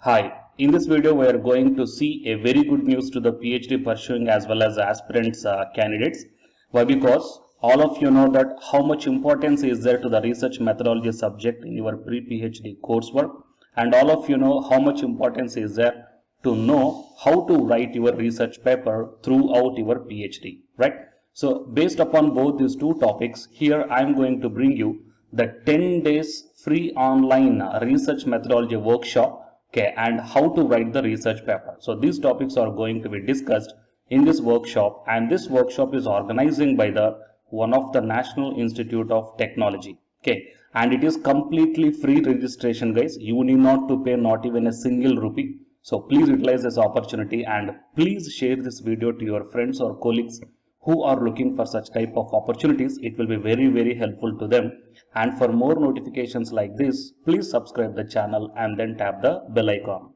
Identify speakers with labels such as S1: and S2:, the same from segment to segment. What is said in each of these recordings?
S1: Hi, in this video we are going to see a very good news to the PhD pursuing as well as aspirants candidates. Why? Because all of you know that how much importance is there to the research methodology subject in your pre-PhD coursework, and all of you know how much importance is there to know how to write your research paper throughout your PhD, right? So based upon both these two topics, here I am going to bring you the 10 days free online research methodology workshop, okay, and how to write the research paper. So these topics are going to be discussed in this workshop, and this workshop is organizing by the one of the National Institute of Technology, okay, and it is completely free registration, guys. You need not to pay not even a single rupee. So please utilize this opportunity and please share this video to your friends or colleagues who are looking for such type of opportunities. It will be very helpful to them. And for more notifications like this, please subscribe the channel and then tap the bell icon.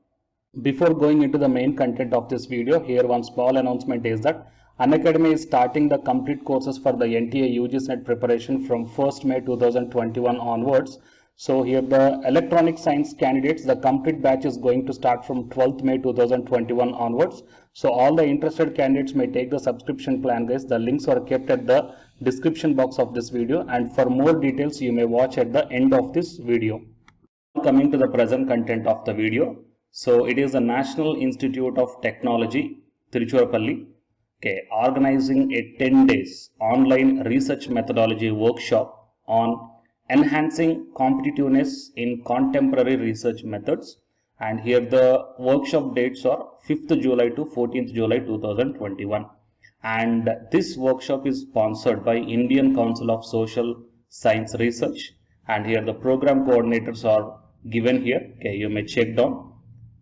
S1: Before going into the main content of this video, here one small announcement is that Unacademy is starting the complete courses for the NTA UGC NET preparation from 1st May 2021 onwards. So here the electronic science candidates, the complete batch is going to start from 12th May 2021 onwards. So all the interested candidates may take the subscription plan, guys. The links are kept at the description box of this video, and for more details you may watch at the end of this video. Coming to the present content of the video. So it is the National Institute of Technology, Tiruchirappalli, okay, organizing a 10 days online research methodology workshop on enhancing competitiveness in contemporary research methods. And here the workshop dates are 5th July to 14th July 2021. And this workshop is sponsored by Indian Council of Social Science Research. And here the program coordinators are given here. Okay, you may check down.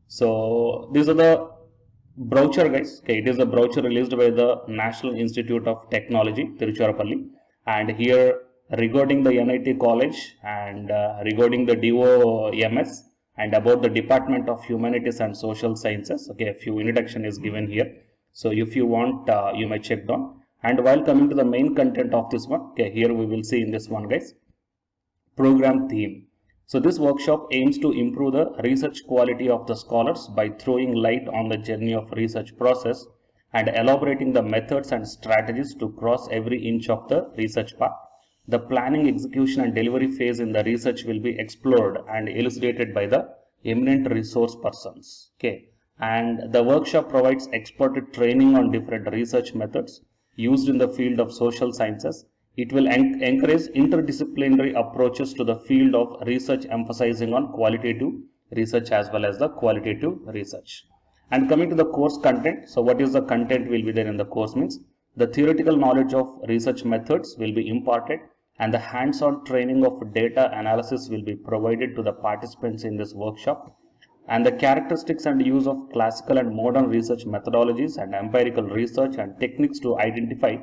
S1: So these are the brochure, guys. Okay, it is a brochure released by the National Institute of Technology, Tiruchirappalli. And here regarding the NIT college and regarding the DOMS and about the Department of Humanities and Social Sciences. Okay, a few introduction is given here. So if you want, you may check down. And while coming to the main content of this one, okay, here we will see in this one, guys, program theme. So this workshop aims to improve the research quality of the scholars by throwing light on the journey of research process and elaborating the methods and strategies to cross every inch of the research path. The planning, execution and delivery phase in the research will be explored and elucidated by the eminent resource persons. Okay, and the workshop provides expert training on different research methods used in the field of social sciences. It will encourage interdisciplinary approaches to the field of research, emphasizing on qualitative research as well as the qualitative research. And coming to the course content, so what is the content will be there in the course means the theoretical knowledge of research methods will be imparted, and the hands-on training of data analysis will be provided to the participants in this workshop. And the characteristics and use of classical and modern research methodologies and empirical research and techniques to identify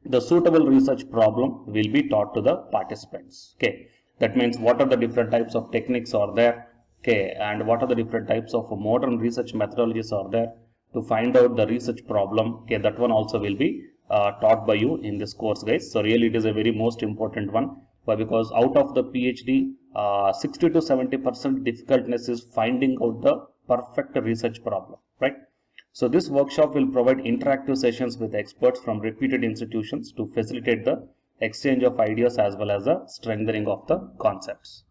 S1: the suitable research problem will be taught to the participants. Okay, that means what are the different types of techniques are there, okay, and what are the different types of modern research methodologies are there to find out the research problem. Okay, that one also will be taught by you in this course, guys. So really it is a very most important one. Why? Because out of the PhD, 60 to 70% difficultness is finding out the perfect research problem, right? So this workshop will provide interactive sessions with experts from reputed institutions to facilitate the exchange of ideas as well as the strengthening of the concepts.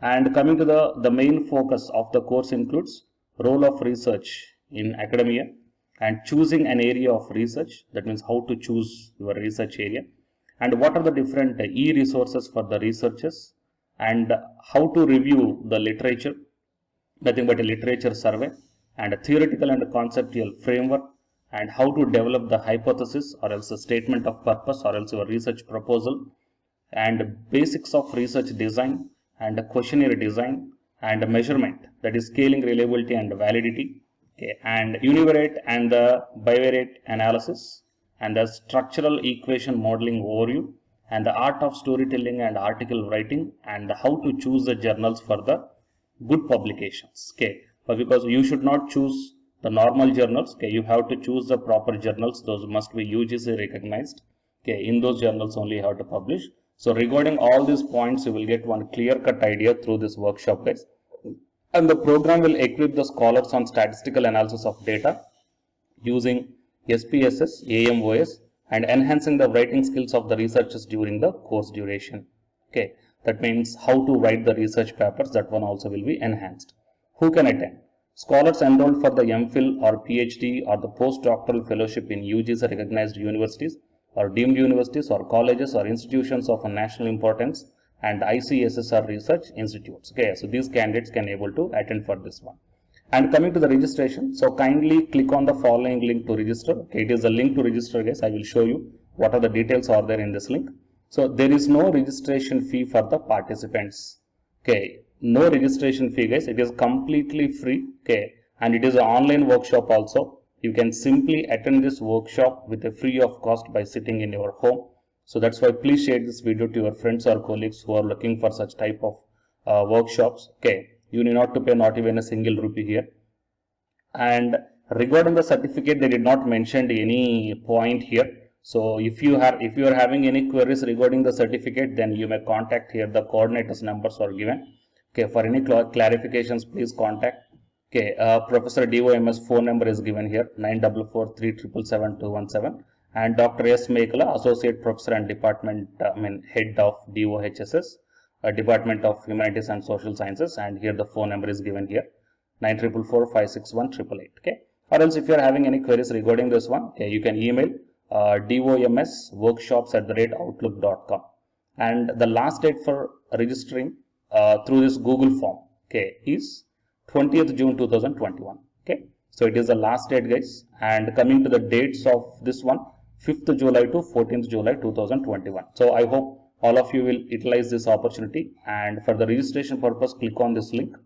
S1: And coming to the main focus of the course includes role of research in academia and choosing an area of research. That means how to choose your research area, and what are the different e-resources for the researchers, and how to review the literature, nothing but a literature survey, and a theoretical and a conceptual framework, and how to develop the hypothesis or else a statement of purpose or else your research proposal, and basics of research design and a questionnaire design and measurement, that is scaling, reliability and validity, okay, and univariate and the bivariate analysis, and the structural equation modeling overview, and the art of storytelling and article writing, and how to choose the journals for the good publications. Okay, but because you should not choose the normal journals, okay, you have to choose the proper journals. Those must be UGC recognized. Okay, in those journals only you have to publish. So regarding all these points, you will get one clear-cut idea through this workshop, guys. And the program will equip the scholars on statistical analysis of data using SPSS, AMOS, and enhancing the writing skills of the researchers during the course duration. Okay, that means how to write the research papers, that one also will be enhanced. Who can attend? Scholars enrolled for the MPhil or PhD or the postdoctoral fellowship in UGC recognized universities or deemed universities or colleges or institutions of a national importance and ICSSR research institutes. Okay, so these candidates can able to attend for this one. And coming to the registration, so kindly click on the following link to register. Okay, it is a link to register, guys. I will show you what are the details are there in this link. So there is no registration fee for the participants. Okay, no registration fee, guys. It is completely free. Okay, and it is an online workshop also. You can simply attend this workshop with a free of cost by sitting in your home. So that's why please share this video to your friends or colleagues who are looking for such type of workshops. Okay, you need not to pay not even a single rupee here. And regarding the certificate, they did not mention any point here. So if you are having any queries regarding the certificate, then you may contact here. The coordinators numbers are given. Okay, for any clarifications, please contact. Okay, Professor DOMS phone number is given here, 9443777217, and Dr. S. Mekala, Associate Professor and Department, Head of DOHSS, Department of Humanities and Social Sciences, and here the phone number is given here, 94456188. Okay, or else if you are having any queries regarding this one, okay, you can email domsworkshops@outlook.com, and the last date for registering through this Google form, okay, is 20th June 2021. Okay, so it is the last date, guys. And coming to the dates of this one, 5th July to 14th July 2021. So I hope all of you will utilize this opportunity, and for the registration purpose, click on this link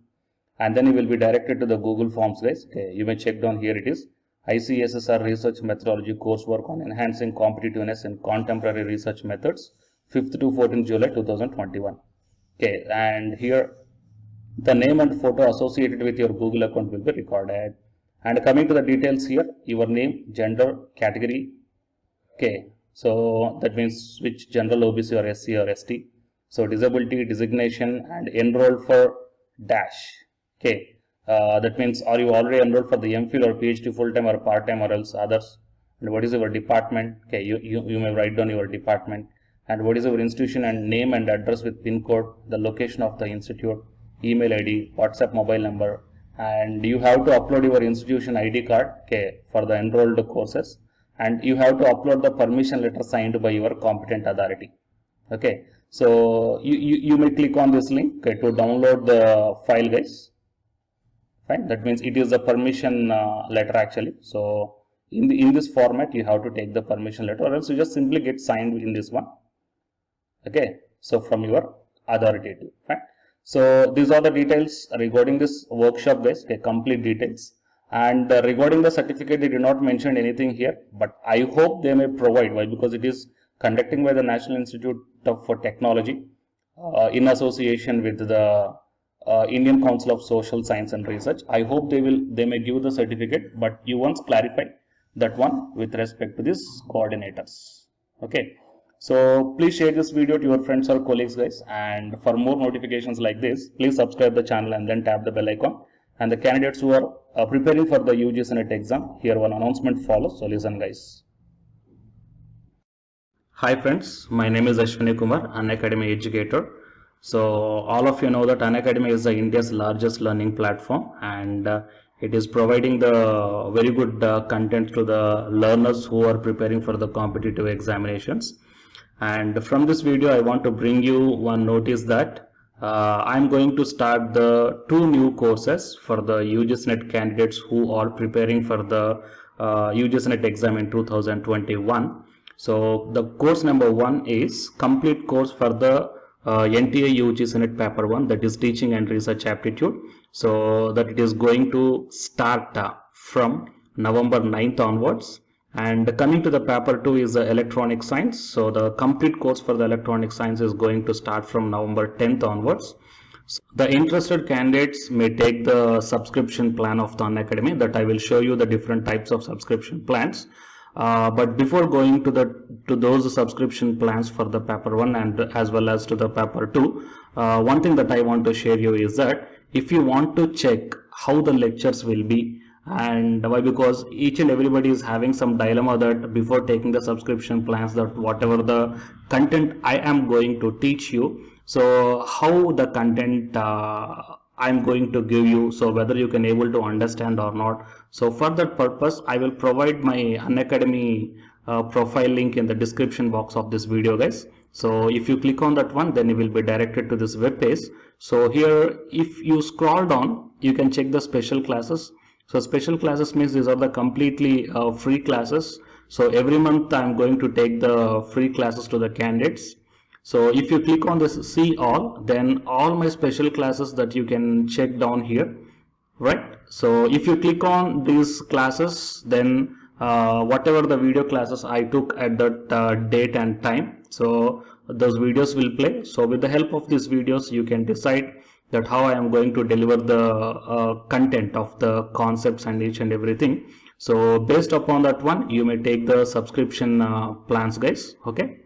S1: and then you will be directed to the Google Forms, guys. Okay, you may check down here. It is ICSSR Research Methodology coursework on enhancing competitiveness in contemporary research methods, 5th to 14th July 2021. Okay, and here the name and photo associated with your Google account will be recorded. And coming to the details here, your name, gender, category. Okay, so that means which general, OBC or SC or ST. So disability, designation, and enrolled for dash. Okay, that means are you already enrolled for the MPhil or PhD full-time or part-time or else others? And what is your department? Okay, you may write down your department. And what is your institution and name and address with PIN code, the location of the institute, email ID, WhatsApp mobile number, and you have to upload your institution ID card, okay, for the enrolled courses, and you have to upload the permission letter signed by your competent authority. Okay, so you may click on this link, okay, to download the file, guys. Fine, that means it is a permission letter actually. So in this format you have to take the permission letter, or else you just simply get signed in this one. Okay, so from your authoritative. Fine. So these are the details regarding this workshop, guys. Okay, complete details. And regarding the certificate, they did not mention anything here, but I hope they may provide. Why? Because it is conducting by the National Institute for Technology in association with the Indian Council of Social Science and Research. I hope they may give the certificate, but you once clarify that one with respect to these coordinators. Okay. So please share this video to your friends or colleagues, guys, and for more notifications like this, please subscribe the channel and then tap the bell icon. And the candidates who are preparing for the UGC NET exam, here one announcement follows, so listen, guys. Hi friends, my name is Ashwini Kumar, Unacademy educator. So all of you know that Unacademy is India's largest learning platform, and it is providing the very good content to the learners who are preparing for the competitive examinations. And from this video, I want to bring you one notice that I'm going to start the 2 new courses for the UGC NET candidates who are preparing for the UGC NET exam in 2021. So the course number 1 is complete course for the NTA UGC NET paper 1, that is teaching and research aptitude. So that it is going to start from November 9th onwards. And coming to the paper 2 is the electronic science. So the complete course for the electronic science is going to start from November 10th onwards. So the interested candidates may take the subscription plan of the Unacademy, that I will show you the different types of subscription plans. But before going to those subscription plans for the paper 1 and as well as to the paper 2, one thing that I want to share you is that if you want to check how the lectures will be, and why, because each and everybody is having some dilemma that before taking the subscription plans, that whatever the content I am going to teach you, so how the content I'm going to give you, so whether you can able to understand or not. So for that purpose, I will provide my Unacademy profile link in the description box of this video, guys. So if you click on that one, then you will be directed to this web page. So here, if you scroll down, you can check the special classes. So special classes means these are the completely free classes. So every month I'm going to take the free classes to the candidates. So if you click on this see all, then all my special classes that you can check down here, right? So if you click on these classes, then whatever the video classes I took at that date and time, so those videos will play. So with the help of these videos, you can decide that how I am going to deliver the content of the concepts and each and everything. So based upon that one, you may take the subscription plans, guys. Okay.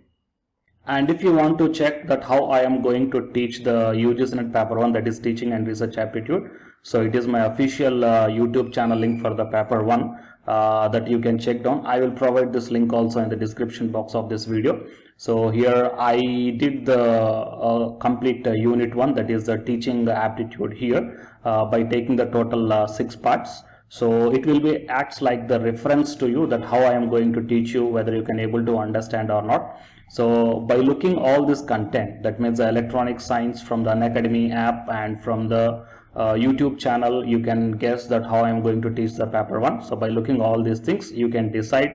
S1: And if you want to check that how I am going to teach the UGC NET paper 1, that is teaching and research aptitude, so it is my official YouTube channel link for the paper 1 that you can check down. I will provide this link also in the description box of this video. So here I did the complete unit 1, that is the teaching aptitude here by taking the total 6 parts. So it will be acts like the reference to you that how I am going to teach you, whether you can able to understand or not. So by looking all this content, that means the electronic science from the Unacademy app and from the YouTube channel, you can guess that how I am going to teach the paper 1. So by looking all these things, you can decide